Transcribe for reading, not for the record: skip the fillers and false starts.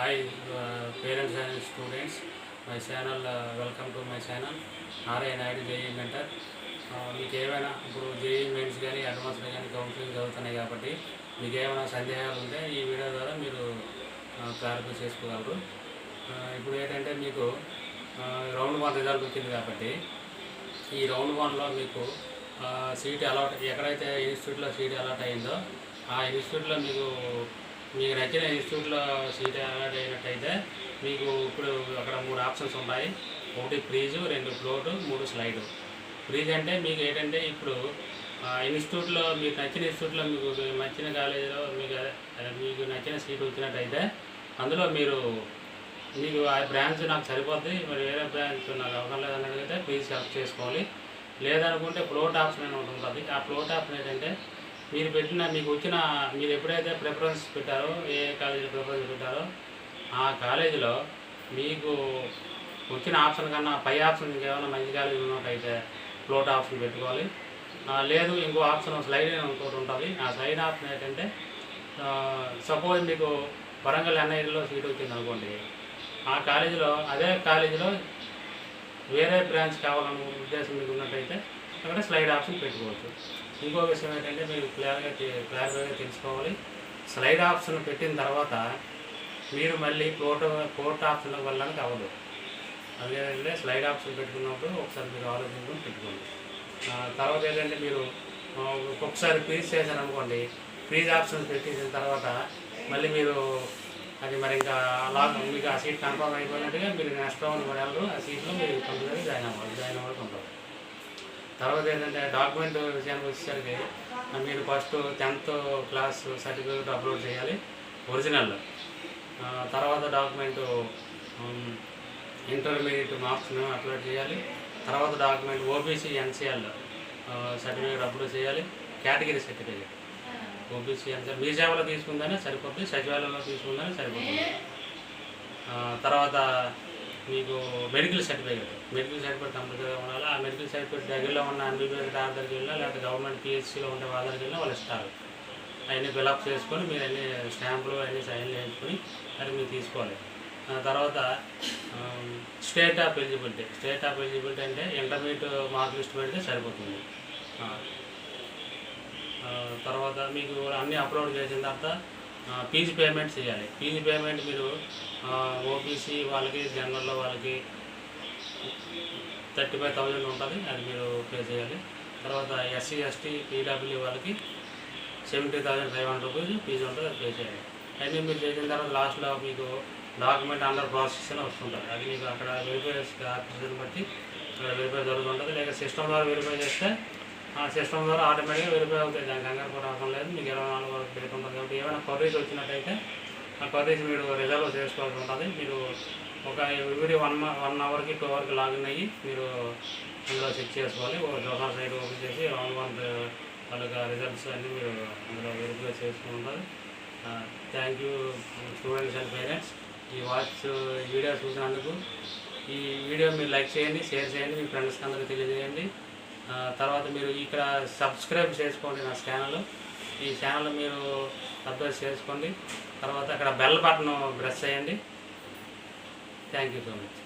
Hi, parents and students. My channel, welcome to my channel. RA Naidu JEE Mentor. మీకు ఏమైనా ఇప్పుడు JEE mains కానీ అడ్వాన్స్లో కానీ counselling చదువుతున్నాయి కాబట్టి మీకు ఏమైనా సందేహాలు ఉంటే ఈ వీడియో ద్వారా మీరు క్లారిఫై చేసుకోగలరు. ఇప్పుడు ఏంటంటే మీకు రౌండ్ 1 రిజల్ట్ వచ్చింది కాబట్టి ఈ రౌండ్ 1లో మీకు సీట్ అలాట్ ఎక్కడైతే ఇన్స్టిట్యూట్లో సీట్ అలాట్ అయిందో ఆ ఇన్స్టిట్యూట్లో మీకు నచ్చిన ఇన్స్టిట్యూట్లో సీట్ అలాట్ అయినట్టయితే మీకు ఇప్పుడు అక్కడ 3 ఆప్షన్స్ ఉన్నాయి. 1 ప్రీజు, 2 ఫ్లోటు, 3 స్లైడు. ప్రీజ్ అంటే మీకు ఏంటంటే ఇప్పుడు ఇన్స్టిట్యూట్లో మీకు నచ్చిన ఇన్స్టిట్యూట్లో మీకు నచ్చిన కాలేజీలో మీకు నచ్చిన సీట్ వచ్చినట్టయితే అందులో మీకు ఆ బ్రాంచ్ నాకు సరిపోద్ది, మరి వేరే బ్రాంచ్ నాకు అవసరం లేదన్నట్టయితే ప్లీజ్ సెలెక్ట్ చేసుకోవాలి. లేదనుకుంటే ఫ్లోట్ ఆప్షన్ అని ఒకటి ఉంటుంది. ఆ ఫ్లోట్ ఆప్షన్ ఏంటంటే మీరు ఎప్పుడైతే ప్రిఫరెన్స్ పెట్టారో, ఏ కాలేజీలో ప్రిఫరెన్స్ పెట్టారో ఆ కాలేజీలో మీకు వచ్చిన ఆప్షన్ కన్నా పై ఆప్షన్ ఇంకేమైనా మంచి కాలేజీ ఉన్నట్టయితే ఫ్లోట్ ఆప్షన్ పెట్టుకోవాలి. లేదు ఇంకో ఆప్షన్ స్లైడ్ ఇంకోటి ఉంటుంది. ఆ స్లైడ్ ఆప్షన్ ఏంటంటే సపోజ్ మీకు వరంగల్ NITలో సీట్ వచ్చింది అనుకోండి, ఆ కాలేజీలో అదే కాలేజీలో వేరే బ్రాంచ్ కావాలన్న ఉద్దేశం మీకు ఉన్నట్టయితే అక్కడ స్లైడ్ ఆప్షన్ పెట్టుకోవచ్చు. ఇంకో విషయం ఏంటంటే మీరు క్లారిఫైగా తెలుసుకోవాలి. స్లైడ్ ఆప్షన్ పెట్టిన తర్వాత మీరు మళ్ళీ కోర్ట్ ఆప్షన్ వెళ్ళడానికి అవ్వదు. అదేంటంటే స్లైడ్ ఆప్షన్ పెట్టుకున్నప్పుడు ఒకసారి మీరు ఆలోచించుకొని పెట్టుకోండి. తర్వాత ఏంటంటే మీరు ఒక్కొక్కసారి ఫ్రీజ్ చేశారనుకోండి, ఫ్రీజ్ ఆప్షన్ పెట్టేసిన తర్వాత మళ్ళీ మీరు అది మరి ఇంకా అలా మీకు ఆ సీట్ కన్ఫర్మ్ అయిపోయినట్టుగా మీరు నెక్స్ట్ రౌండ్ వెళ్ళరు. ఆ సీట్లో మీరు కంపల్సరీ జాయిన్ అవ్వాలి ఉంటుంది. తర్వాత ఏంటంటే డాక్యుమెంట్ విషయానికి వచ్చేసరికి మీరు first 10th class certificate upload చేయాలి ఒరిజినల్. తర్వాత డాక్యుమెంట్ ఇంటర్మీడియట్ మార్క్స్ను అప్లోడ్ చేయాలి. తర్వాత document OBC NCL certificate upload చేయాలి. కేటగిరీ సర్టిఫికేట్ OBC NCL మీ సేవలో తీసుకుందనే సరిపోతుంది, సచివాలయంలో తీసుకుందనే సరిపోతుంది. తర్వాత మీకు మెడికల్ సర్టిఫికేట్ కంపల్సరీగా ఉండాలి. ఆ మెడికల్ సర్టిఫికేట్ దగ్గరలో ఉన్న MBBS దగ్గరికి వెళ్ళినా లేకపోతే గవర్నమెంట్ PHCలో ఉండే వాళ్ళ దగ్గరికి వెళ్ళినా వాళ్ళు ఇస్తారు. అవన్నీ ఫిలప్ చేసుకొని మీరు అన్ని స్టాంపులు అన్నీ సైన్లు వేసుకొని అది మీరు తీసుకోవాలి. తర్వాత స్టేట్ ఆఫ్ ఎలిజిబిలిటీ అంటే ఇంటర్మీడియట్ మార్క్ లిస్ట్ పెడితే సరిపోతుంది. తర్వాత మీకు అన్నీ అప్లోడ్ చేసిన తర్వాత ఫీజు పేమెంట్ చేయాలి. ఫీజు పేమెంట్ మీరు OBC వాళ్ళకి, జనరల్లో వాళ్ళకి 35,000 ఉంటుంది, అది మీరు పే చేయాలి. తర్వాత SC ST PW వాళ్ళకి 70,500 రూపీస్ ఫీజు ఉంటుంది, అది పే చేయాలి. అన్నీ మీరు చేసిన తర్వాత లాస్ట్లో మీకు డాక్యుమెంట్ అండర్ ప్రాసెస్ అని వస్తుంటుంది. అది మీకు అక్కడ వెరిఫై ఆఫీసర్ని బట్టి అక్కడ వెరిఫై జరుగుతుంటుంది. లేక సిస్టమ్ ద్వారా వెరిఫై చేస్తే ఆ సిస్టమ్ ద్వారా ఆటోమేటిక్గా వెరిఫై అవుతాయి. దానికి కంగారు కూడా అవసరం లేదు. మీకు 24 వరకు డేట్ ఉంటుంది కాబట్టి ఏమైనా క్వరీస్ వచ్చినట్టయితే ఆ క్వరీస్ మీరు రిజర్వ్ చేసుకోవాల్సి ఉంటుంది. మీరు ఒక ఎవ్రీ 1 అవర్కి 2 అవర్కి లాగిన్ అయ్యి మీరు అందులో చెక్ చేసుకోవాలి. జోహార్ సైడ్ ఓపెన్ చేసి రౌండ్ 1 వాళ్ళకి రిజల్ట్స్ అన్నీ మీరు అందులో వెరిఫై చేసుకుంటారు. Thank you students and parents. ఈ వీడియో చూసినందుకు ఈ వీడియో మీరు లైక్ చేయండి, షేర్ చేయండి, మీ ఫ్రెండ్స్కి అందరికీ తెలియజేయండి. తర్వాత మీరు ఇక్కడ సబ్స్క్రైబ్ చేసుకోండి నా ఛానల్. ఈ ఛానల్ మీరు సబ్స్క్రైబ్ చేసుకోండి. తర్వాత అక్కడ బెల్ బటన్ ప్రెస్ చేయండి. Thank you so much.